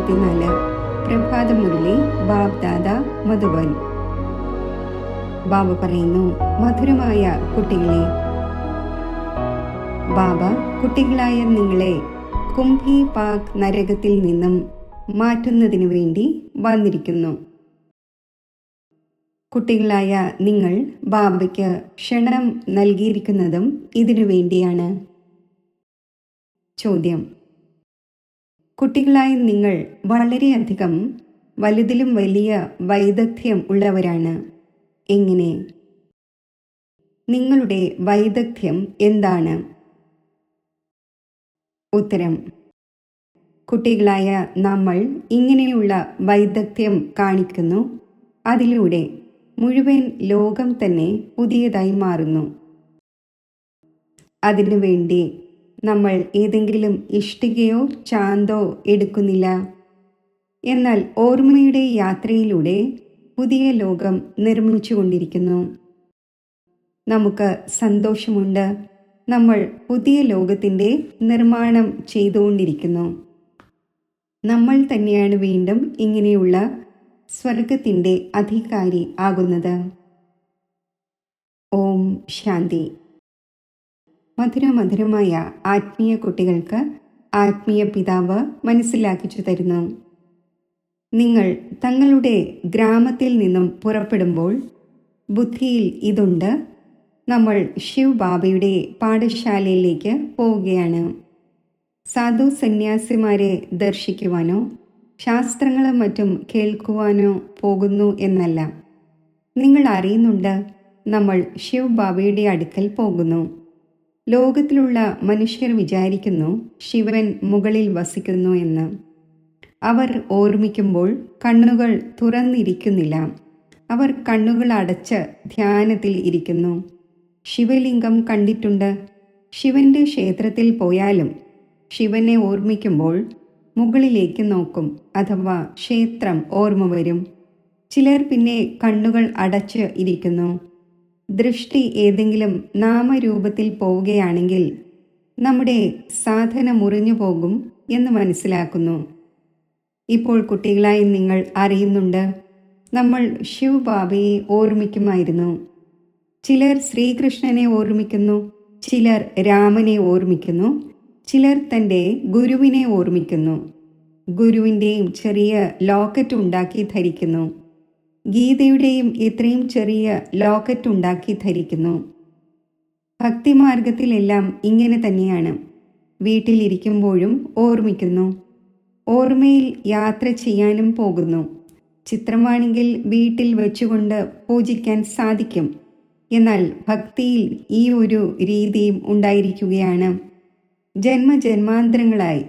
24. പ്രഭാത മുരളി ബാബ് ദാദ മധുബൻ. ബാബ പറയുന്നു, മധുരമായ കുട്ടികളെ, ബാബ കുട്ടികളായ നിങ്ങളെ കുംഭി പാക് നരകത്തിൽ നിന്നും മാറ്റുന്നതിനു വേണ്ടി വന്നിരിക്കുന്നു. കുട്ടികളായ നിങ്ങൾ ബാബയ്ക്ക് ക്ഷണം നൽകിയിരിക്കുന്നതും ഇതിനു വേണ്ടിയാണ്. ചോദ്യം: കുട്ടികളായ നിങ്ങൾ വളരെയധികം വലുതിലും വലിയ വൈദഗ്ധ്യം ഉള്ളവരാണ്. എങ്ങനെ? നിങ്ങളുടെ വൈദഗ്ധ്യം എന്താണ്? ഉത്തരം: കുട്ടികളായ നമ്മൾ ഇങ്ങനെയുള്ള വൈദഗ്ധ്യം കാണിക്കുന്നു. അതിലൂടെ മുഴുവൻ ലോകം തന്നെ പുതിയതായി മാറുന്നു. അതിനുവേണ്ടി നമ്മൾ ഏതെങ്കിലും ഇഷ്ടികയോ ചാന്തോ എടുക്കുന്നില്ല. എന്നാൽ ഓർമ്മയുടെ യാത്രയിലൂടെ പുതിയ ലോകം നിർമ്മിച്ചുകൊണ്ടിരിക്കുന്നു. നമുക്ക് സന്തോഷമുണ്ട്. നമ്മൾ പുതിയ ലോകത്തിൻ്റെ നിർമ്മാണം ചെയ്തുകൊണ്ടിരിക്കുന്നു. നമ്മൾ തന്നെയാണ് വീണ്ടും ഇങ്ങനെയുള്ള സ്വർഗത്തിൻ്റെ അധികാരി ആകുന്നത്. ഓം ശാന്തി. മധുരമായ ആത്മീയ കുട്ടികൾക്ക് ആത്മീയ പിതാവ് മനസ്സിലാക്കിച്ചു തരുന്നു. നിങ്ങൾ തങ്ങളുടെ ഗ്രാമത്തിൽ നിന്നും പുറപ്പെടുമ്പോൾ ബുദ്ധിയിൽ ഇതുണ്ട്: നമ്മൾ ശിവ് ബാബയുടെ പാഠശാലയിലേക്ക് പോവുകയാണ്. സാധു സന്യാസിമാരെ ദർശിക്കുവാനോ ശാസ്ത്രങ്ങളും മറ്റും കേൾക്കുവാനോ പോകുന്നു എന്നല്ല. നിങ്ങൾ അറിയുന്നുണ്ട്, നമ്മൾ ശിവ് ബാബയുടെ അടുക്കൽ പോകുന്നു. ലോകത്തിലുള്ള മനുഷ്യർ വിചാരിക്കുന്നു ശിവൻ മുകളിൽ വസിക്കുന്നു എന്ന്. അവർ ഓർമ്മിക്കുമ്പോൾ കണ്ണുകൾ തുറന്നിരിക്കുന്നില്ല. അവർ കണ്ണുകൾ അടച്ച് ധ്യാനത്തിൽ ഇരിക്കുന്നു. ശിവലിംഗം കണ്ടിട്ടുണ്ട്. ശിവന്റെ ക്ഷേത്രത്തിൽ പോയാലും ശിവനെ ഓർമ്മിക്കുമ്പോൾ മുകളിലേക്ക് നോക്കും, അഥവാ ക്ഷേത്രം ഓർമ്മ വരും. ചിലർ പിന്നെ കണ്ണുകൾ അടച്ച് ഇരിക്കുന്നു. ദൃഷ്ടി ഏതെങ്കിലും നാമരൂപത്തിൽ പോവുകയാണെങ്കിൽ നമ്മുടെ സാധന മുറിഞ്ഞു പോകും എന്ന് മനസ്സിലാക്കുന്നു. ഇപ്പോൾ കുട്ടികളായി നിങ്ങൾ അറിയുന്നുണ്ട്, നമ്മൾ ശിവ് ബാബയെ ഓർമ്മിക്കുമായിരുന്നു. ചിലർ ശ്രീകൃഷ്ണനെ ഓർമ്മിക്കുന്നു, ചിലർ രാമനെ ഓർമ്മിക്കുന്നു, ചിലർ തൻ്റെ ഗുരുവിനെ ഓർമ്മിക്കുന്നു. ഗുരുവിൻ്റെയും ചെറിയ ലോക്കറ്റ് ഉണ്ടാക്കി ധരിക്കുന്നു. ഗീതയുടെയും ഇത്രയും ചെറിയ ലോക്കറ്റ് ഉണ്ടാക്കി ധരിക്കുന്നു. ഭക്തിമാർഗത്തിലെല്ലാം ഇങ്ങനെ തന്നെയാണ്. വീട്ടിലിരിക്കുമ്പോഴും ഓർമ്മിക്കുന്നു. ഓർമ്മയിൽ യാത്ര ചെയ്യാനും പോകുന്നു. ചിത്രമാണെങ്കിൽ വീട്ടിൽ വെച്ചുകൊണ്ട് പൂജിക്കാൻ സാധിക്കും. എന്നാൽ ഭക്തിയിൽ ഈ ഒരു രീതിയും ഉണ്ടായിരിക്കുകയാണ്. ജന്മജന്മാന്തരങ്ങളായി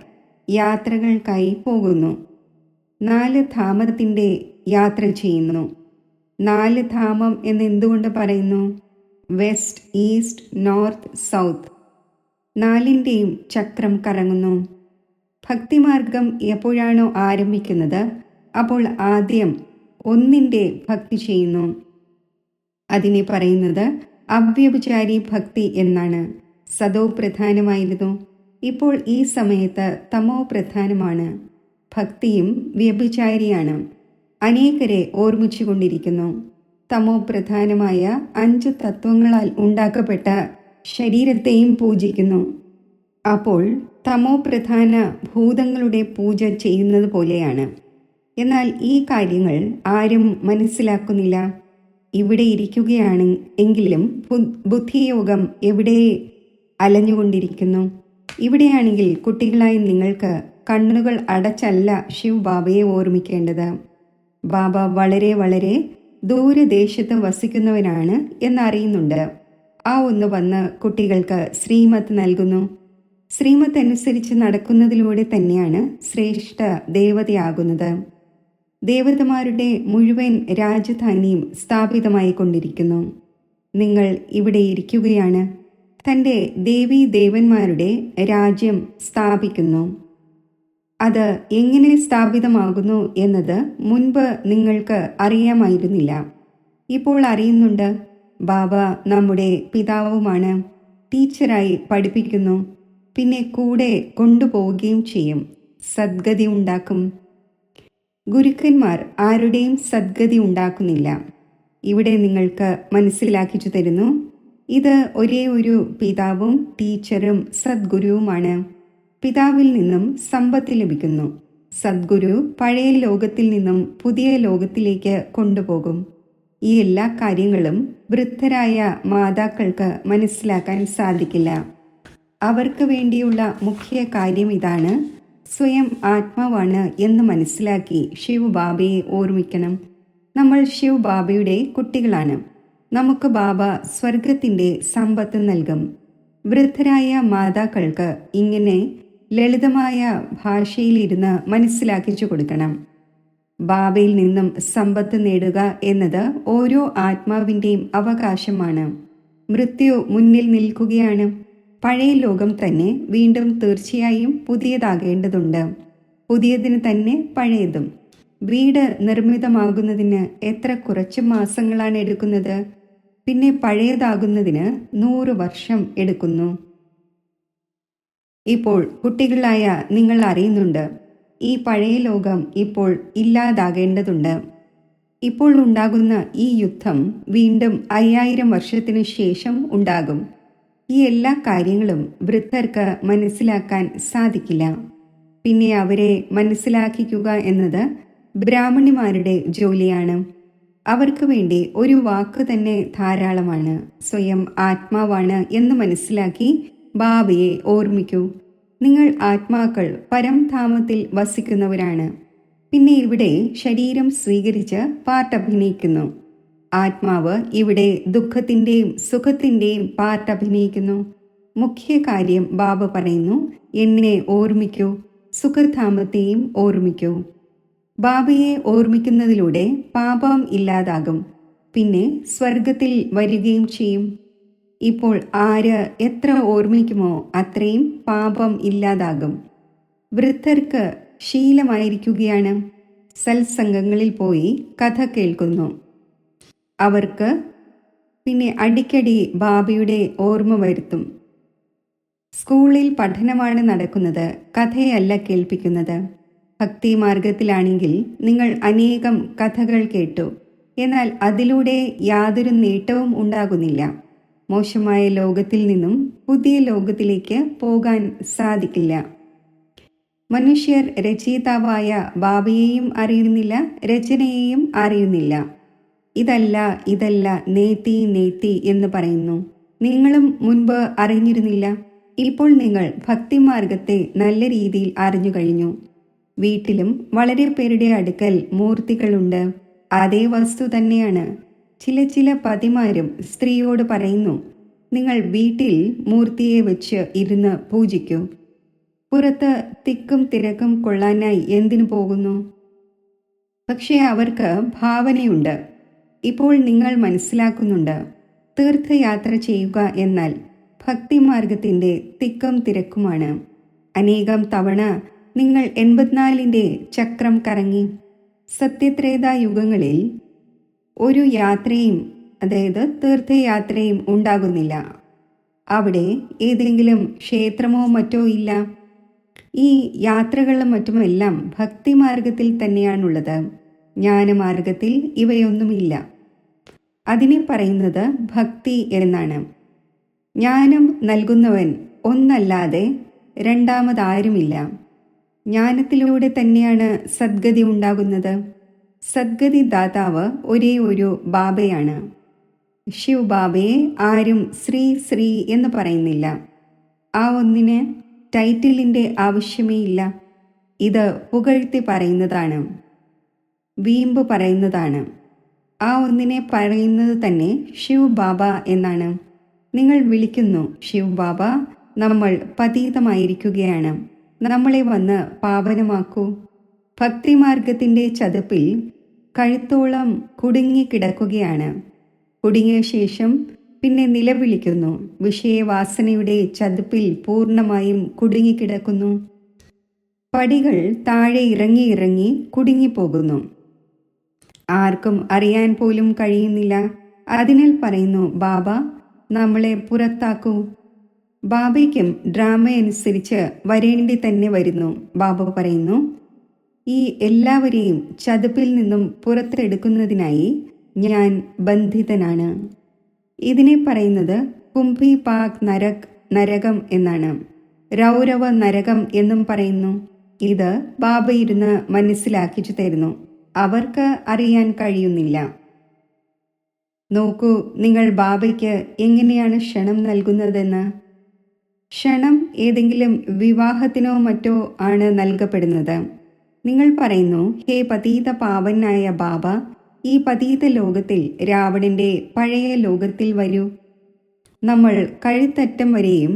യാത്രകൾക്കായി പോകുന്നു. 4 ധാമത്തിൻ്റെ യാത്ര ചെയ്യുന്നു. 4 ധാമം എന്ന് എന്തുകൊണ്ട് പറയുന്നു? West, east, north, south. 4ൻ്റെയും ചക്രം കറങ്ങുന്നു. ഭക്തിമാർഗം എപ്പോഴാണോ ആരംഭിക്കുന്നത് അപ്പോൾ ആദ്യം 1ൻ്റെ ഭക്തി ചെയ്യുന്നു. അതിനെ പറയുന്നത് അവ്യഭിചാരി ഭക്തി എന്നാണ്. സദോ പ്രധാനമായിരുന്നു. ഇപ്പോൾ ഈ സമയത്ത് തമോ പ്രധാനമാണ്. ഭക്തിയും വ്യഭിചാരിയാണ്. അനേകരെ ഓർമ്മിച്ചു കൊണ്ടിരിക്കുന്നു. തമോ പ്രധാനമായ 5 തത്വങ്ങളാൽ ഉണ്ടാക്കപ്പെട്ട ശരീരത്തെയും പൂജിക്കുന്നു. അപ്പോൾ തമോ പ്രധാന ഭൂതങ്ങളുടെ പൂജ ചെയ്യുന്നത് പോലെയാണ്. എന്നാൽ ഈ കാര്യങ്ങൾ ആരും മനസ്സിലാക്കുന്നില്ല. ഇവിടെ ഇരിക്കുകയാണ് എങ്കിലും ബുദ്ധിയോഗം എവിടെ അലഞ്ഞുകൊണ്ടിരിക്കുന്നു. ഇവിടെയാണെങ്കിൽ കുട്ടികളായി നിങ്ങൾക്ക് കണ്ണുകൾ അടച്ചല്ല ശിവ് ബാബയെ ഓർമ്മിക്കേണ്ടത്. ബാബ വളരെ ദൂരദേശത്ത് വസിക്കുന്നവനാണ് എന്നറിയുന്നുണ്ട്. ആ ഒന്ന് വന്ന് കുട്ടികൾക്ക് ശ്രീമത്ത് നൽകുന്നു. ശ്രീമത്ത് അനുസരിച്ച് നടക്കുന്നതിലൂടെ തന്നെയാണ് ശ്രേഷ്ഠ ദേവതയാകുന്നത്. ദേവതമാരുടെ മുഴുവൻ രാജധാനിയും സ്ഥാപിതമായി കൊണ്ടിരിക്കുന്നു. നിങ്ങൾ ഇവിടെ ഇരിക്കുകയാണ്. തൻ്റെ ദേവീ ദേവന്മാരുടെ രാജ്യം സ്ഥാപിക്കുന്നു. അത് എങ്ങനെ സ്ഥാപിതമാകുന്നു എന്നത് മുൻപ് നിങ്ങൾക്ക് അറിയാമായിരുന്നില്ല. ഇപ്പോൾ അറിയുന്നുണ്ട്. ബാബ നമ്മുടെ പിതാവുമാണ്. ടീച്ചറായി പഠിപ്പിക്കുന്നു. പിന്നെ കൂടെ കൊണ്ടുപോവുകയും ചെയ്യും. സദ്ഗതി ഉണ്ടാക്കും. ഗുരുക്കന്മാർ ആരുടെയും സദ്ഗതി ഉണ്ടാക്കുന്നില്ല. ഇവിടെ നിങ്ങൾക്ക് മനസ്സിലാക്കിച്ചു തരുന്നു, ഇത് ഒരേ ഒരു പിതാവും ടീച്ചറും സദ്ഗുരുവുമാണ്. പിതാവിൽ നിന്നും സമ്പത്ത് ലഭിക്കുന്നു. സദ്ഗുരു പഴയ ലോകത്തിൽ നിന്നും പുതിയ ലോകത്തിലേക്ക് കൊണ്ടുപോകും. ഈ എല്ലാ കാര്യങ്ങളും വൃദ്ധരായ മാതാക്കൾക്ക് മനസ്സിലാക്കാൻ സാധിക്കില്ല. അവർക്ക് വേണ്ടിയുള്ള മുഖ്യ കാര്യം ഇതാണ്: സ്വയം ആത്മാവാണ് എന്ന് മനസ്സിലാക്കി ശിവ് ബാബയെ ഓർമ്മിക്കണം. നമ്മൾ ശിവ് ബാബയുടെ കുട്ടികളാണ്. നമുക്ക് ബാബ സ്വർഗത്തിൻ്റെ സമ്പത്ത് നൽകും. വൃദ്ധരായ മാതാക്കൾക്ക് ഇങ്ങനെ ലളിതമായ ഭാഷയിലിരുന്ന് മനസ്സിലാക്കിച്ചു കൊടുക്കണം. ബാബയിൽ നിന്നും സമ്പത്ത് നേടുക എന്നത് ഓരോ ആത്മാവിൻ്റെയും അവകാശമാണ്. മൃത്യു മുന്നിൽ നിൽക്കുകയാണ്. പഴയ ലോകം തന്നെ വീണ്ടും തീർച്ചയായും പുതിയതാകേണ്ടതുണ്ട്. പുതിയതിന് തന്നെ പഴയതും. വീട് നിർമ്മിതമാകുന്നതിന് എത്ര കുറച്ച് മാസങ്ങളാണ് എടുക്കുന്നത്. പിന്നെ പഴയതാകുന്നതിന് 100 വർഷം എടുക്കുന്നു. ഇപ്പോൾ കുട്ടികളായ നിങ്ങൾ അറിയുന്നുണ്ട്, ഈ പഴയ ലോകം ഇപ്പോൾ ഇല്ലാതാകേണ്ടതുണ്ട്. ഇപ്പോൾ ഉണ്ടാകുന്ന ഈ യുദ്ധം വീണ്ടും 5000 വർഷത്തിനു ശേഷം ഉണ്ടാകും. ഈ എല്ലാ കാര്യങ്ങളും വൃദ്ധർക്ക് മനസ്സിലാക്കാൻ സാധിക്കില്ല. പിന്നെ അവരെ മനസ്സിലാക്കിക്കുക എന്നത് ബ്രാഹ്മണിമാരുടെ ജോലിയാണ്. അവർക്ക് വേണ്ടി ഒരു വാക്ക് തന്നെ ധാരാളമാണ്. സ്വയം ആത്മാവാണ് എന്ന് മനസ്സിലാക്കി ബാബയെ ഓർമ്മിക്കൂ. നിങ്ങൾ ആത്മാക്കൾ പരംധാമത്തിൽ വസിക്കുന്നവരാണ്. പിന്നെ ഇവിടെ ശരീരം സ്വീകരിച്ച് പാർട്ടഭിനയിക്കുന്നു. ആത്മാവ് ഇവിടെ ദുഃഖത്തിൻ്റെയും സുഖത്തിൻ്റെയും പാർട്ടഭിനയിക്കുന്നു. മുഖ്യ കാര്യം ബാബ പറയുന്നു, എന്നെ ഓർമ്മിക്കൂ, സുഖധാമത്തെയും ഓർമ്മിക്കൂ. ബാബയെ ഓർമ്മിക്കുന്നതിലൂടെ പാപം ഇല്ലാതാകും. പിന്നെ സ്വർഗത്തിൽ വരികയും ചെയ്യും. ഇപ്പോൾ ആര് എത്ര ഓർമ്മിക്കുമോ അത്രയും പാപം ഇല്ലാതാകും. വൃദ്ധർക്ക് ശീലമായിരിക്കുകയാണ്. സത്സംഗങ്ങളിൽ പോയി കഥ കേൾക്കുന്നു. അവർക്ക് പിന്നെ അടിക്കടി ബാബയുടെ ഓർമ്മ വരുത്തും. സ്കൂളിൽ പഠനമാണ് നടക്കുന്നത്, കഥയല്ല കേൾപ്പിക്കുന്നത്. ഭക്തി മാർഗത്തിലാണെങ്കിൽ നിങ്ങൾ അനേകം കഥകൾ കേട്ടു, എന്നാൽ അതിലൂടെ യാതൊരു നേട്ടവും ഉണ്ടാകുന്നില്ല. മോശമായ ലോകത്തിൽ നിന്നും പുതിയ ലോകത്തിലേക്ക് പോകാൻ സാധിക്കില്ല. മനുഷ്യർ രചയിതാവായ ബാബയെയും അറിയുന്നില്ല, രചനയെയും അറിയുന്നില്ല. ഇതല്ല നേത്തി നേത്തി എന്ന് പറയുന്നു. നിങ്ങളും മുൻപ് അറിഞ്ഞിരുന്നില്ല. ഇപ്പോൾ നിങ്ങൾ ഭക്തിമാർഗത്തെ നല്ല രീതിയിൽ അറിഞ്ഞു കഴിഞ്ഞു. വീട്ടിലും വളരെ പേരുടെ അടുക്കൽ മൂർത്തികളുണ്ട്. അതേ വസ്തു തന്നെയാണ്. ചില പതിമാരും സ്ത്രീയോട് പറയുന്നു, നിങ്ങൾ വീട്ടിൽ മൂർത്തിയെ വെച്ച് ഇരുന്ന് പൂജിക്കൂ. പുറത്ത് തിക്കും തിരക്കും കൊള്ളാനായി എന്തിനു പോകുന്നു? പക്ഷേ അവർക്ക് ഭാവനയുണ്ട്. ഇപ്പോൾ നിങ്ങൾ മനസ്സിലാക്കുന്നുണ്ട്, തീർത്ഥയാത്ര ചെയ്യുക എന്നാൽ ഭക്തിമാർഗത്തിൻ്റെ തിക്കും തിരക്കുമാണ്. അനേകം തവണ നിങ്ങൾ 84ന്റെ ചക്രം കറങ്ങി. സത്യത്രേതായുഗങ്ങളിൽ ഒരു യാത്രയും, അതായത് തീർത്ഥയാത്രയും ഉണ്ടാകുന്നില്ല. അവിടെ ഏതെങ്കിലും ക്ഷേത്രമോ മറ്റോ ഇല്ല. ഈ യാത്രകളും മറ്റുമെല്ലാം ഭക്തിമാർഗത്തിൽ തന്നെയാണുള്ളത്. ജ്ഞാനമാർഗത്തിൽ ഇവയൊന്നുമില്ല. അതിനെ പറയുന്നത് ഭക്തി എന്നാണ്. ജ്ഞാനം നൽകുന്നവൻ ഒന്നല്ലാതെ രണ്ടാമതാരുമില്ല. ജ്ഞാനത്തിലൂടെ തന്നെയാണ് സദ്ഗതി ഉണ്ടാകുന്നത്. സദ്ഗതി ദാതാവ് ഒരേ ഒരു ബാബയാണ്. ശിവ് ബാബയെ ആരും ശ്രീ ശ്രീ എന്ന് പറയുന്നില്ല. ആ ഒന്നിന് ടൈറ്റിലിൻ്റെ ആവശ്യമേ ഇല്ല. ഇത് പുകഴ്ത്തി പറയുന്നതാണ്, വീമ്പ് പറയുന്നതാണ്. ആ ഒന്നിനെ പറയുന്നത് തന്നെ ശിവ് ബാബ എന്നാണ്. നിങ്ങൾ വിളിക്കുന്നു, ശിവ് ബാബ, നമ്മൾ പതീതമായിരിക്കുകയാണ്, നമ്മളെ വന്ന് പാവനമാക്കൂ. ഭക്തിമാർഗത്തിൻ്റെ ചതുപ്പിൽ കഴുത്തോളം കുടുങ്ങിക്കിടക്കുകയാണ്. കുടുങ്ങിയ ശേഷം പിന്നെ നിലവിളിക്കുന്നു. വിഷയവാസനയുടെ ചതുപ്പിൽ പൂർണ്ണമായും കുടുങ്ങിക്കിടക്കുന്നു. പടികൾ താഴെ ഇറങ്ങി ഇറങ്ങി കുടുങ്ങിപ്പോകുന്നു. ആർക്കും അറിയാൻ പോലും കഴിയുന്നില്ല. അതിനാൽ പറയുന്നു, ബാബ നമ്മളെ പുറത്താക്കൂ. ബാബയ്ക്കും ഡ്രാമ അനുസരിച്ച് വരേണ്ടി തന്നെ വരുന്നു. ബാബ പറയുന്നു, ഈ എല്ലാവരെയും ചതുപ്പിൽ നിന്നും പുറത്തെടുക്കുന്നതിനായി ഞാൻ ബന്ധിതനാണ്. ഇതിനെ പറയുന്നത് കുംഭി പാക് നരകം എന്നാണ്. രൗരവ നരകം എന്നും പറയുന്നു. ഇത് ബാബ ഇരുന്ന് മനസ്സിലാക്കിച്ചു തരുന്നു. അവർക്ക് അറിയാൻ കഴിയുന്നില്ല. നോക്കൂ, നിങ്ങൾ ബാബയ്ക്ക് എങ്ങനെയാണ് ക്ഷണം നൽകുന്നതെന്ന്. ക്ഷണം ഏതെങ്കിലും വിവാഹത്തിനോ മറ്റോ ആണ് നൽകപ്പെടുന്നത്. നിങ്ങൾ പറയുന്നു, ഹേ പതീത പാവനായ ബാബ, ഈ പതീത ലോകത്തിൽ രാവണന്റെ പഴയ ലോകത്തിൽ വരൂ. നമ്മൾ കഴുത്തറ്റം വരെയും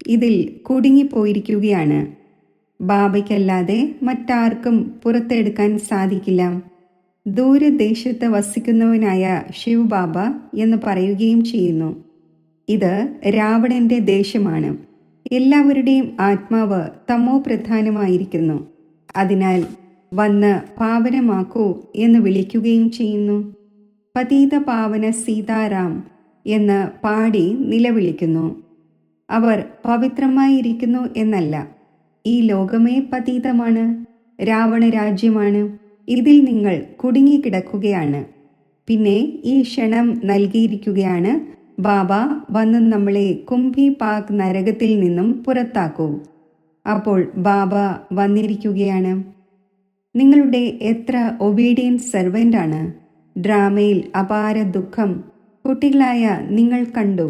ഇതിൽ കുടുങ്ങിപ്പോയിരിക്കുകയാണ്. ബാബയ്ക്കല്ലാതെ മറ്റാർക്കും പുറത്തെടുക്കാൻ സാധിക്കില്ല. ദൂരദേശത്ത് വസിക്കുന്നവനായ ശിവ് ബാബ എന്ന് പറയുകയും ചെയ്യുന്നു. ഇത് രാവണന്റെ ദേശമാണ്. എല്ലാവരുടെയും ആത്മാവ് തമോ പ്രധാനമായിരിക്കുന്നു. അതിനാൽ വന്ന് പാവനമാക്കൂ എന്ന് വിളിക്കുകയും ചെയ്യുന്നു. പതീത പാവന സീതാറാം എന്ന് പാടി നിലവിളിക്കുന്നു. അവർ പവിത്രമായിരിക്കുന്നു എന്നല്ല. ഈ ലോകമേ പതീതമാണ്, രാവണ രാജ്യമാണ്. ഇതിൽ നിങ്ങൾ കുടുങ്ങിക്കിടക്കുകയാണ്. പിന്നെ ഈ ക്ഷണം നൽകിയിരിക്കുകയാണ്, ബാബ വന്ന് നമ്മളെ കുംഭി പാക് നരകത്തിൽ നിന്നും പുറത്താക്കൂ. അപ്പോൾ ബാബ വന്നിരിക്കുകയാണ്. നിങ്ങളുടെ എത്ര ഒബീഡിയൻസ് സെർവൻ്റാണ്. ഡ്രാമയിൽ അപാര ദുഃഖം കുട്ടികളായ നിങ്ങൾ കണ്ടു.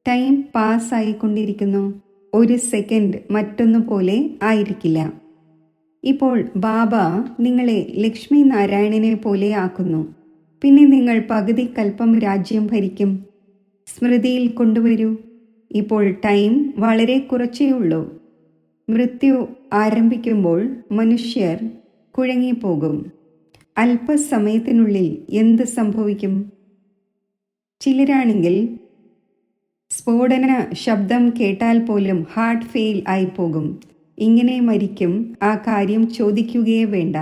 ടൈം പാസ്സായിക്കൊണ്ടിരിക്കുന്നു. ഒരു സെക്കൻഡ് മറ്റൊന്നുപോലെ ആയിരിക്കില്ല. ഇപ്പോൾ ബാബ നിങ്ങളെ ലക്ഷ്മി നാരായണനെ പോലെ ആക്കുന്നു. പിന്നെ നിങ്ങൾ പകുതി കൽപ്പം രാജ്യം ഭരിക്കും. സ്മൃതിയിൽ കൊണ്ടുവരൂ. ഇപ്പോൾ ടൈം വളരെ കുറച്ചേ ഉള്ളൂ. മൃത്യു ആരംഭിക്കുമ്പോൾ മനുഷ്യർ കുഴങ്ങിപ്പോകും. അല്പസമയത്തിനുള്ളിൽ എന്ത് സംഭവിക്കും? ചിലരാണെങ്കിൽ സ്ഫോടന ശബ്ദം കേട്ടാൽ പോലും ഹാർട്ട് ഫെയിൽ ആയിപ്പോകും. ഇങ്ങനെ മരിക്കും. ആ കാര്യം ചോദിക്കുകയേ വേണ്ട.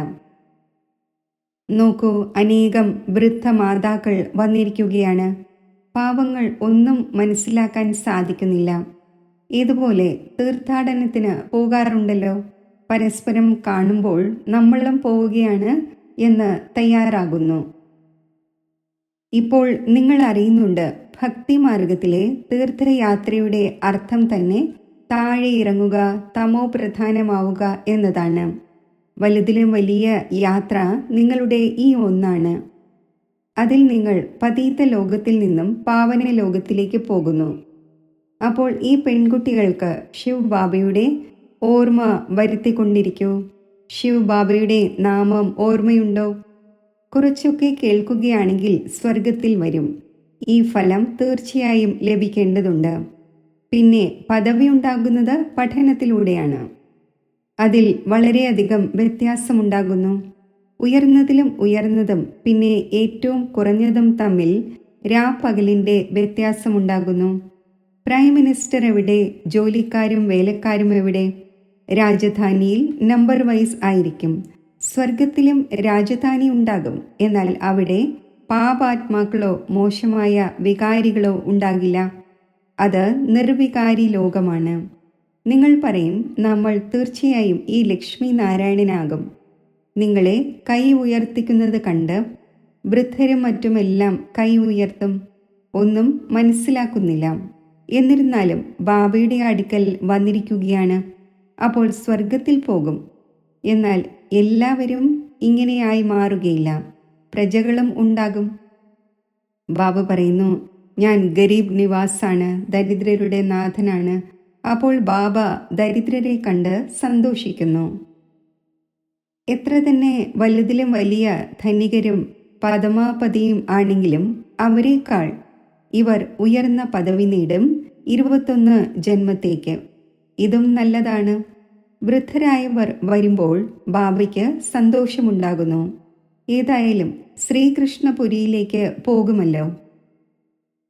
നോക്കൂ, അനേകം വൃദ്ധ മാതാക്കൾ വന്നിരിക്കുകയാണ്. പാവങ്ങൾ ഒന്നും മനസ്സിലാക്കാൻ സാധിക്കുന്നില്ല. ഇതുപോലെ തീർത്ഥാടനത്തിന് പോകാറുണ്ടല്ലോ. പരസ്പരം കാണുമ്പോൾ നമ്മളും പോവുകയാണ് എന്ന് തയ്യാറാകുന്നു. ഇപ്പോൾ നിങ്ങൾ അറിയുന്നുണ്ട്, ഭക്തിമാർഗത്തിലെ തീർത്ഥയാത്രയുടെ അർത്ഥം തന്നെ താഴെ ഇറങ്ങുക, തമോ പ്രധാനമാവുക എന്നതാണ്. വലുതിലും വലിയ യാത്ര നിങ്ങളുടെ ഈ ഒന്നാണ്. അതിൽ നിങ്ങൾ പതീത ലോകത്തിൽ നിന്നും പാവന ലോകത്തിലേക്ക് പോകുന്നു. അപ്പോൾ ഈ പെൺകുട്ടികൾക്ക് ശിവ് ബാബയുടെ ഓർമ്മ വരുത്തിക്കൊണ്ടിരിക്കൂ. ശിവ് ബാബയുടെ നാമം ഓർമ്മയുണ്ടോ? കുറച്ചൊക്കെ കേൾക്കുകയാണെങ്കിൽ സ്വർഗത്തിൽ വരും. ഈ ഫലം തീർച്ചയായും ലഭിക്കേണ്ടതുണ്ട്. പിന്നെ പദവി ഉണ്ടാകുന്നത് പഠനത്തിലൂടെയാണ്. അതിൽ വളരെയധികം വ്യത്യാസമുണ്ടാകുന്നു. ഉയർന്നതിലും ഉയർന്നതും പിന്നെ ഏറ്റവും കുറഞ്ഞതും തമ്മിൽ രാപ്പകലിൻ്റെ വ്യത്യാസമുണ്ടാകുന്നു. പ്രൈം മിനിസ്റ്റർ എവിടെ? ജോലിക്കാരും വേലക്കാരും എവിടെ? രാജധാനിയിൽ നമ്പർ വൈസ് ആയിരിക്കും. സ്വർഗത്തിലും രാജധാനി ഉണ്ടാകും. എന്നാൽ അവിടെ പാപാത്മാക്കളോ മോശമായ വികാരികളോ ഉണ്ടാകില്ല. അത് നിർവികാരി ലോകമാണ്. നിങ്ങൾ പറയും, നമ്മൾ തീർച്ചയായും ഈ ലക്ഷ്മി നാരായണനാകും. നിങ്ങളെ കൈ ഉയർത്തിക്കുന്നത് കണ്ട് വൃദ്ധരും മറ്റുമെല്ലാം കൈ ഉയർത്തും. ഒന്നും മനസ്സിലാക്കുന്നില്ല. എന്നിരുന്നാലും ബാബയുടെ അടുക്കൽ വന്നിരിക്കുകയാണ്. അപ്പോൾ സ്വർഗത്തിൽ പോകും. എന്നാൽ എല്ലാവരും ഇങ്ങനെയായി മാറുകയില്ല. പ്രജകളും ഉണ്ടാകും. ബാബ പറയുന്നു, ഞാൻ ഗരീബ് നിവാസാണ്, ദരിദ്രരുടെ നാഥനാണ്. അപ്പോൾ ബാബ ദരിദ്രരെ കണ്ട് സന്തോഷിക്കുന്നു. എത്ര തന്നെ വലുതിലും വലിയ ധനികരും പദമാപതിയും ആണെങ്കിലും അവരെക്കാൾ ഇവർ ഉയർന്ന പദവി നേടും 21 ജന്മത്തേക്ക്. ഇതും നല്ലതാണ്. വൃദ്ധരായവർ വരുമ്പോൾ ബാബയ്ക്ക് സന്തോഷമുണ്ടാകുന്നു. ഏതായാലും ശ്രീകൃഷ്ണപുരിയിലേക്ക് പോകുമല്ലോ.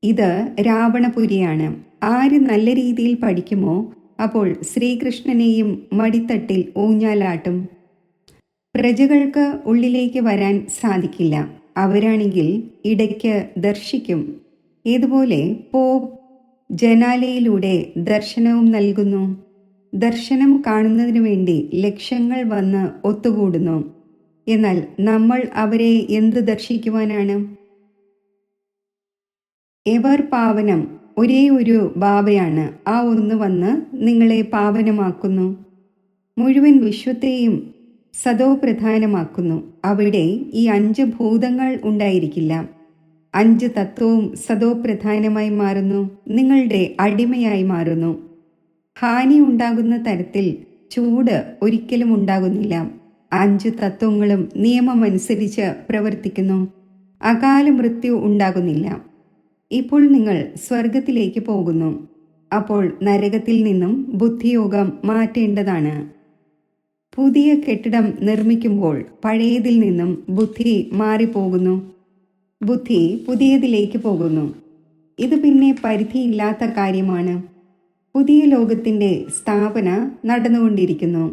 ഇത് രാവണപുരിയാണ്. ആര് നല്ല രീതിയിൽ പഠിക്കുമോ അപ്പോൾ ശ്രീകൃഷ്ണനെയും മടിത്തട്ടിൽ ഊഞ്ഞാലാട്ടും. പ്രജകൾക്ക് ഉള്ളിലേക്ക് വരാൻ സാധിക്കില്ല. അവരാണെങ്കിൽ ഇടയ്ക്ക് ദർശിക്കും. ഇതുപോലെ ജനാലയിലൂടെ ദർശനവും നൽകുന്നു. ദർശനം കാണുന്നതിനു വേണ്ടി ലക്ഷങ്ങൾ വന്ന് ഒത്തുകൂടുന്നു. എന്നാൽ നമ്മൾ അവരെ എന്ത് ദർശിക്കുവാനാണ്? എവർ പാവനം ഒരേ ഒരു ബാബയാണ്. ആ ഒന്ന് വന്ന് നിങ്ങളെ പാവനമാക്കുന്നു. മുഴുവൻ വിശ്വത്തെയും സതോപ്രധാനമാക്കുന്നു. അവിടെ ഈ 5 ഭൂതങ്ങൾ ഉണ്ടായിരിക്കില്ല. 5 തത്വവും സതോപ്രധാനമായി മാറുന്നു. നിങ്ങളുടെ അടിമയായി മാറുന്നു. ഹാനി ഉണ്ടാകുന്ന തരത്തിൽ ചൂട് ഒരിക്കലും ഉണ്ടാകുന്നില്ല. 5 തത്വങ്ങളും നിയമമനുസരിച്ച് പ്രവർത്തിക്കുന്നു. അകാല മൃത്യു ഉണ്ടാകുന്നില്ല. ഇപ്പോൾ നിങ്ങൾ സ്വർഗത്തിലേക്ക് പോകുന്നു. അപ്പോൾ നരകത്തിൽ നിന്നും ബുദ്ധിയോഗം മാറ്റേണ്ടതാണ്. പുതിയ കെട്ടിടം നിർമ്മിക്കുമ്പോൾ പഴയതിൽ നിന്നും ബുദ്ധി മാറിപ്പോകുന്നു. ബുദ്ധി പുതിയതിലേക്ക് പോകുന്നു. ഇത് പിന്നെ പരിധിയില്ലാത്ത കാര്യമാണ്. പുതിയ ലോകത്തിൻ്റെ സ്ഥാപന നടന്നുകൊണ്ടിരിക്കുന്നു.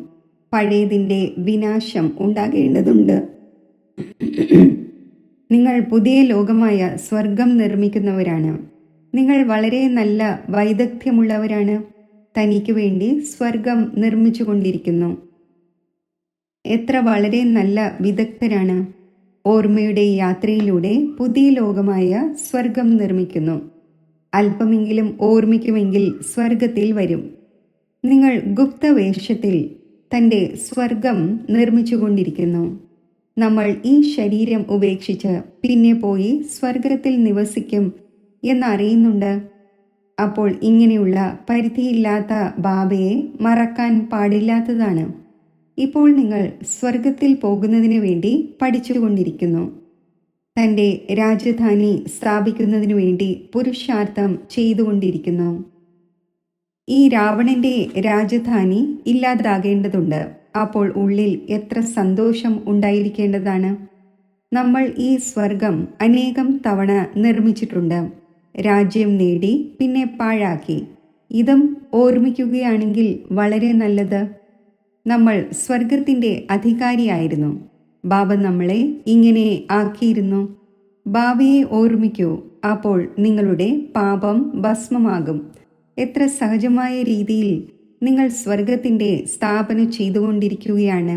പഴയതിൻ്റെ വിനാശം ഉണ്ടാകേണ്ടതുണ്ട്. നിങ്ങൾ പുതിയ ലോകമായ സ്വർഗം നിർമ്മിക്കുന്നവരാണ്. നിങ്ങൾ വളരെ നല്ല വൈദഗ്ധ്യമുള്ളവരാണ്. തനിക്ക് വേണ്ടി സ്വർഗം നിർമ്മിച്ചു കൊണ്ടിരിക്കുന്നു. എത്ര വളരെ നല്ല വിദഗ്ധരാണ്. ഓർമ്മയുടെ യാത്രയിലൂടെ പുതിയ ലോകമായ സ്വർഗം നിർമ്മിക്കുന്നു. അല്പമെങ്കിലും ഓർമ്മിക്കുമെങ്കിൽ സ്വർഗത്തിൽ വരും. നിങ്ങൾ ഗുപ്തവേഷത്തിൽ തൻ്റെ സ്വർഗം നിർമ്മിച്ചുകൊണ്ടിരിക്കുന്നു. നമ്മൾ ഈ ശരീരം ഉപേക്ഷിച്ച് പിന്നെ പോയി സ്വർഗത്തിൽ നിവസിക്കും എന്നറിയുന്നുണ്ട്. അപ്പോൾ ഇങ്ങനെയുള്ള പരിധിയില്ലാത്ത ബാബയെ മറക്കാൻ പാടില്ലാത്തതാണ്. ഇപ്പോൾ നിങ്ങൾ സ്വർഗത്തിൽ പോകുന്നതിന് വേണ്ടി പഠിച്ചുകൊണ്ടിരിക്കുന്നു. തൻ്റെ രാജധാനി സ്ഥാപിക്കുന്നതിനു വേണ്ടി പുരുഷാർത്ഥം ചെയ്തുകൊണ്ടിരിക്കുന്നു. ഈ രാവണന്റെ രാജധാനി ഇല്ലാതാകേണ്ടതുണ്ട്. അപ്പോൾ ഉള്ളിൽ എത്ര സന്തോഷം ഉണ്ടായിരിക്കേണ്ടതാണ്. നമ്മൾ ഈ സ്വർഗം അനേകം തവണ നിർമ്മിച്ചിട്ടുണ്ട്. രാജ്യം നേടി പിന്നെ പാഴാക്കി. ഇതും ഓർമ്മിക്കുകയാണെങ്കിൽ വളരെ നല്ലത്. നമ്മൾ സ്വർഗത്തിൻ്റെ അധികാരിയായിരുന്നു. ബാബ നമ്മളെ ഇങ്ങനെ ആക്കിയിരുന്നു. ബാബയെ ഓർമ്മിക്കൂ. അപ്പോൾ നിങ്ങളുടെ പാപം ഭസ്മമാകും. എത്ര സഹജമായ രീതിയിൽ നിങ്ങൾ സ്വർഗത്തിൻ്റെ സ്ഥാപന ചെയ്തുകൊണ്ടിരിക്കുകയാണ്.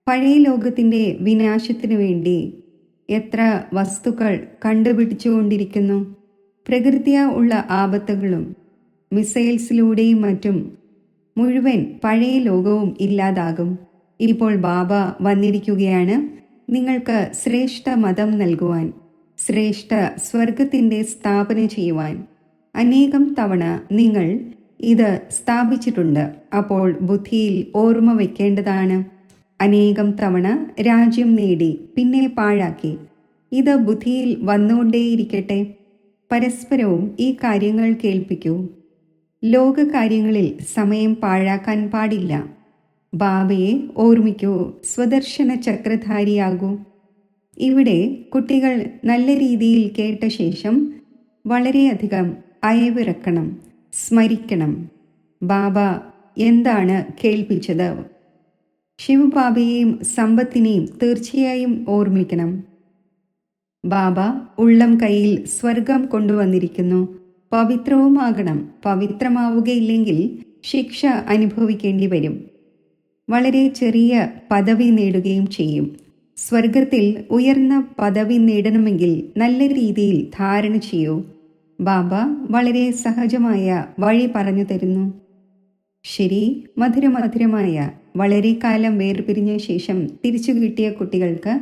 പഴയ ലോകത്തിൻ്റെ വിനാശത്തിനു വേണ്ടി എത്ര വസ്തുക്കൾ കണ്ടുപിടിച്ചുകൊണ്ടിരിക്കുന്നു. പ്രകൃതിയ ഉള്ള ആപത്തുകളും മിസൈൽസിലൂടെയും മറ്റും മുഴുവൻ പഴയ ലോകവും ഇല്ലാതാകും. ഇപ്പോൾ ബാബ വന്നിരിക്കുകയാണ് നിങ്ങൾക്ക് ശ്രേഷ്ഠ മതം നൽകുവാൻ, ശ്രേഷ്ഠ സ്വർഗത്തിൻ്റെ സ്ഥാപന ചെയ്യുവാൻ. അനേകം തവണ നിങ്ങൾ ഇത് സ്ഥാപിച്ചിട്ടുണ്ട്. അപ്പോൾ ബുദ്ധിയിൽ ഓർമ്മ വയ്ക്കേണ്ടതാണ്. അനേകം തവണ രാജ്യം നേടി പിന്നെ പാഴാക്കി. ഇത് ബുദ്ധിയിൽ വന്നുകൊണ്ടേയിരിക്കട്ടെ. പരസ്പരവും ഈ കാര്യങ്ങൾ കേൾപ്പിക്കൂ. ലോകകാര്യങ്ങളിൽ സമയം പാഴാക്കാൻ പാടില്ല. ബാബയെ ഓർമ്മിക്കൂ. സ്വദർശന ചക്രധാരിയാകൂ. ഇവിടെ കുട്ടികൾ നല്ല രീതിയിൽ കേട്ട ശേഷം വളരെയധികം അയവിറക്കണം, സ്മരിക്കണം. ബാബ എന്താണ് കേൾപ്പിച്ചത്? ശിവബാബയെയും സമ്പത്തിനെയും തീർച്ചയായും ഓർമ്മിക്കണം. ബാബ ഉള്ളം കയ്യിൽ സ്വർഗം കൊണ്ടുവന്നിരിക്കുന്നു. പവിത്രവുമാകണം. പവിത്രമാവുകയില്ലെങ്കിൽ ശിക്ഷ അനുഭവിക്കേണ്ടി വരും. വളരെ ചെറിയ പദവി നേടുകയും ചെയ്യും. സ്വർഗത്തിൽ ഉയർന്ന പദവി നേടണമെങ്കിൽ നല്ല രീതിയിൽ ധാരണ ചെയ്യൂ. ബാബ വളരെ സഹജമായ വഴി പറഞ്ഞു തരുന്നു. ശരി, മധുരമധുരമായ വളരെ കാലം വേർപിരിഞ്ഞ ശേഷം തിരിച്ചു കിട്ടിയ കുട്ടികൾക്ക്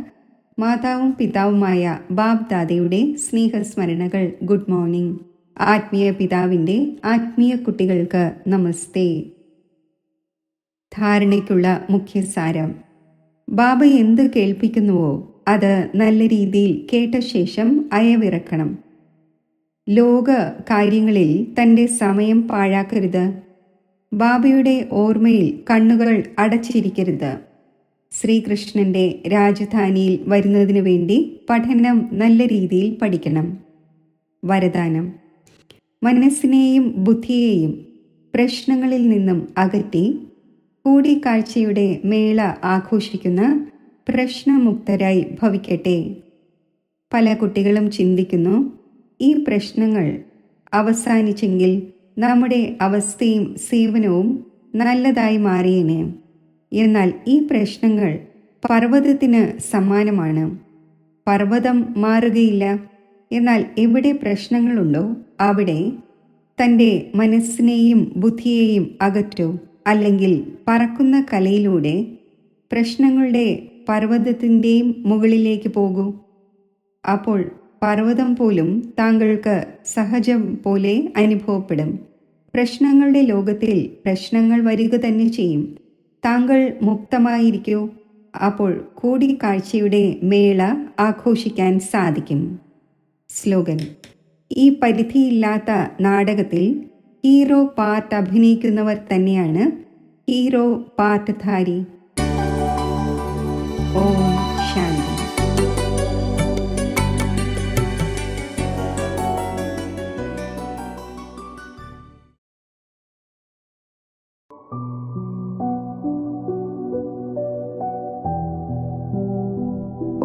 മാതാവും പിതാവുമായ ബാബ് ദാദയുടെ സ്നേഹസ്മരണകൾ. Good morning. ആത്മീയ പിതാവിൻ്റെ ആത്മീയ കുട്ടികൾക്ക് നമസ്തേ. ധാരണയ്ക്കുള്ള മുഖ്യസാരം: ബാബ എന്ത് കേൾപ്പിക്കുന്നുവോ അത് നല്ല രീതിയിൽ കേട്ട ശേഷം അയവിറക്കണം. ലോക കാര്യങ്ങളിൽ തൻ്റെ സമയം പാഴാക്കരുത്. ബാബയുടെ ഓർമ്മയിൽ കണ്ണുകൾ അടച്ചിരിക്കരുത്. ശ്രീകൃഷ്ണന്റെ രാജധാനിയിൽ വരുന്നതിനു വേണ്ടി പഠനം നല്ല രീതിയിൽ പഠിക്കണം. വരദാനം: മനസ്സിനെയും ബുദ്ധിയെയും പ്രശ്നങ്ങളിൽ നിന്നും അകറ്റി കൂടിക്കാഴ്ചയുടെ മേള ആഘോഷിക്കുന്ന പ്രശ്നമുക്തരായി ഭവിക്കട്ടെ. പല കുട്ടികളും ചിന്തിക്കുന്നു, ഈ പ്രശ്നങ്ങൾ അവസാനിച്ചെങ്കിൽ നമ്മുടെ അവസ്ഥയും സേവനവും നല്ലതായി മാറിയേനെ. എന്നാൽ ഈ പ്രശ്നങ്ങൾ പർവ്വതത്തിന് സമാനമാണ്. പർവ്വതം മാറുകയില്ല. എന്നാൽ എവിടെ പ്രശ്നങ്ങളുണ്ടോ അവിടെ തൻ്റെ മനസ്സിനെയും ബുദ്ധിയെയും അകറ്റൂ. അല്ലെങ്കിൽ പറക്കുന്ന കലയിലൂടെ പ്രശ്നങ്ങളുടെ പർവ്വതത്തിൻ്റെയും മുകളിലേക്ക് പോകൂ. അപ്പോൾ പർവ്വതം പോലും താങ്കൾക്ക് സഹജം പോലെ അനുഭവപ്പെടും. പ്രശ്നങ്ങളുടെ ലോകത്തിൽ പ്രശ്നങ്ങൾ വരിക തന്നെ ചെയ്യും. താങ്കൾ മുക്തമായിരിക്കൂ. അപ്പോൾ കൂടിക്കാഴ്ചയുടെ മേള ആഘോഷിക്കാൻ സാധിക്കും. സ്ലോഗൻ: ഈ പരിധിയില്ലാത്ത നാടകത്തിൽ ഹീറോ പാർട്ട് അഭിനയിക്കുന്നവർ തന്നെയാണ് ഹീറോ പാർട്ട്ധാരി. ഓം ശാന്തി.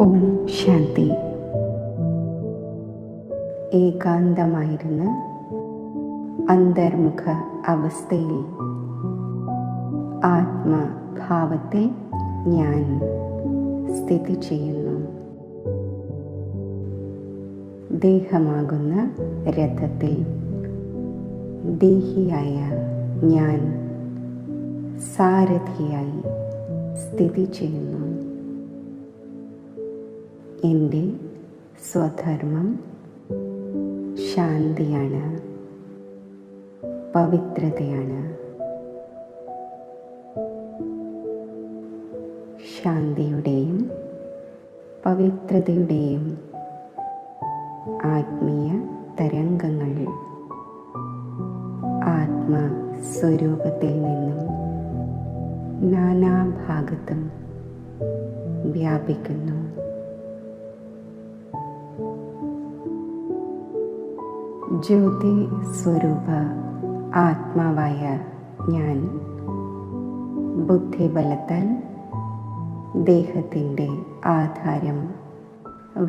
ഓം ശാന്തി. ഏകാന്തമായിരുന്ന് അന്തർമുഖ അവസ്ഥയിൽ ആത്മഭാവത്തിൽ ഞാൻ സ്ഥിതി ചെയ്യുന്നു. ദേഹമാകുന്ന രഥത്തിൽ ദേഹിയായ ഞാൻ സാരഥിയായി സ്ഥിതി ചെയ്യുന്നു. എൻ്റെ സ്വധർമ്മം ശാന്തിയാണ്, പവിത്രതയാണ്. ശാന്തിയുടെയും പവിത്രതയുടെയും ആത്മീയ തരംഗങ്ങൾ ആത്മസ്വരൂപത്തിൽ നിന്നും നാനാഭാഗത്തും വ്യാപിക്കുന്നു. ജ്യോതി സ്വരൂപ ആത്മാവായ ഞാൻ ബുദ്ധിബലത്താൽ ദേഹത്തിൻ്റെ ആധാരം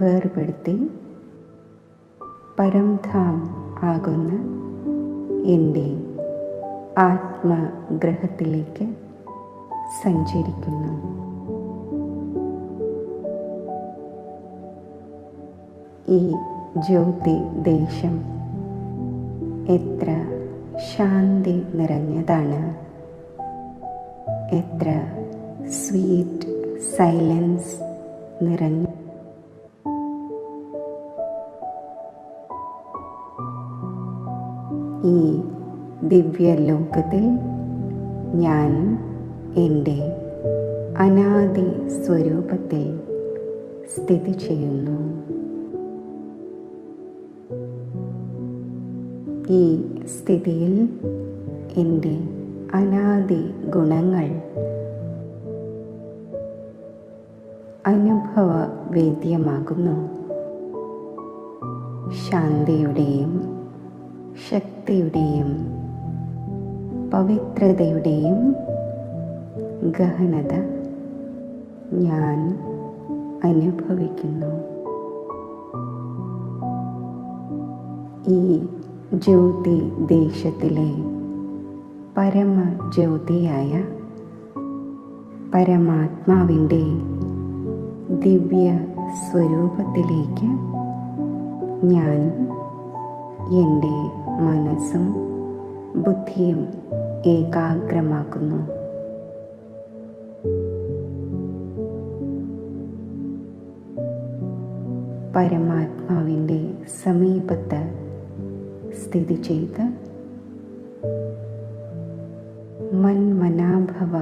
വേർപെടുത്തി പരംധാം ആകുന്ന എൻ്റെ ആത്മഗ്രഹത്തിലേക്ക് സഞ്ചരിക്കുന്നു. ഈ ജ്യോതി ദേശം എത്ര ശാന്തി നിറഞ്ഞതാണ്, എത്ര സ്വീറ്റ് സൈലൻസ് നിറഞ്ഞ. ഈ ദിവ്യലോകത്തിൽ ഞാൻ എൻ്റെ അനാദി സ്വരൂപത്തിൽ സ്ഥിതി ചെയ്യുന്നു. ഈ സ്ഥിതിയിൽ എൻ്റെ അനാദി ഗുണങ്ങൾ അനുഭവവേദ്യമാകുന്നു. ശാന്തിയുടെയും ശക്തിയുടെയും പവിത്രതയുടെയും ഗഹനത ഞാൻ അനുഭവിക്കുന്നു. ഈ ജ്യോതി ദേശത്തിലെ പരമജ്യോതിയായ പരമാത്മാവിൻ്റെ ദിവ്യ സ്വരൂപത്തിലേക്ക് ഞാൻ എൻ്റെ മനസ്സും ബുദ്ധിയും ഏകാഗ്രമാക്കുന്നു. പരമാത്മാവിൻ്റെ സമീപത്ത് സ്ഥിതി ചെയ്ത് മന്മനാഭവ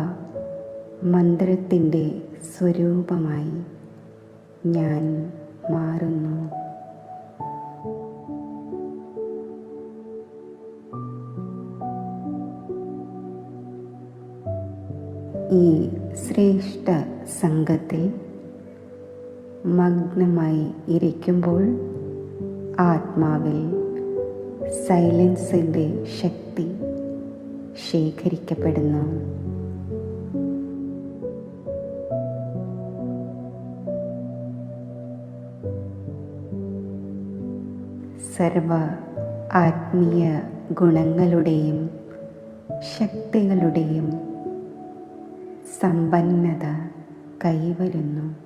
മന്ത്രത്തിൻ്റെ സ്വരൂപമായി ഞാൻ മാറുന്നു. ഈ ശ്രേഷ്ഠ സംഘത്തിൽ മഗ്നമായി ഇരിക്കുമ്പോൾ ആത്മാവിൽ സൈലൻസിൻ്റെ ശക്തി ശേഖരിക്കപ്പെടുന്നു. സർവ ആത്മീയ ഗുണങ്ങളുടെയും ശക്തികളുടെയും സമ്പന്നത കൈവരുന്നു.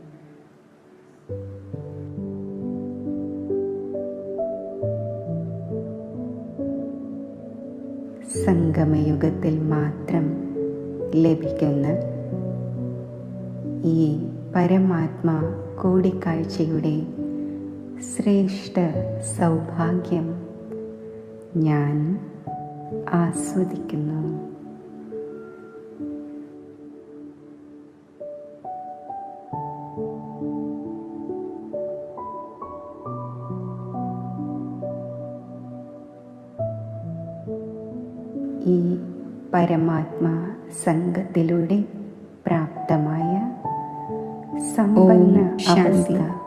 സംഗമയുഗത്തിൽ മാത്രം ലഭിക്കുന്ന ഈ പരമാത്മാ കൂടിക്കാഴ്ചയുടെ ശ്രേഷ്ഠ സൗഭാഗ്യം ഞാൻ ആസ്വദിക്കുന്നു. ഈ പരമാത്മാ സംഘത്തിലൂടെ പ്രാപ്തമായ സമ്പന്ന അവസ്ഥ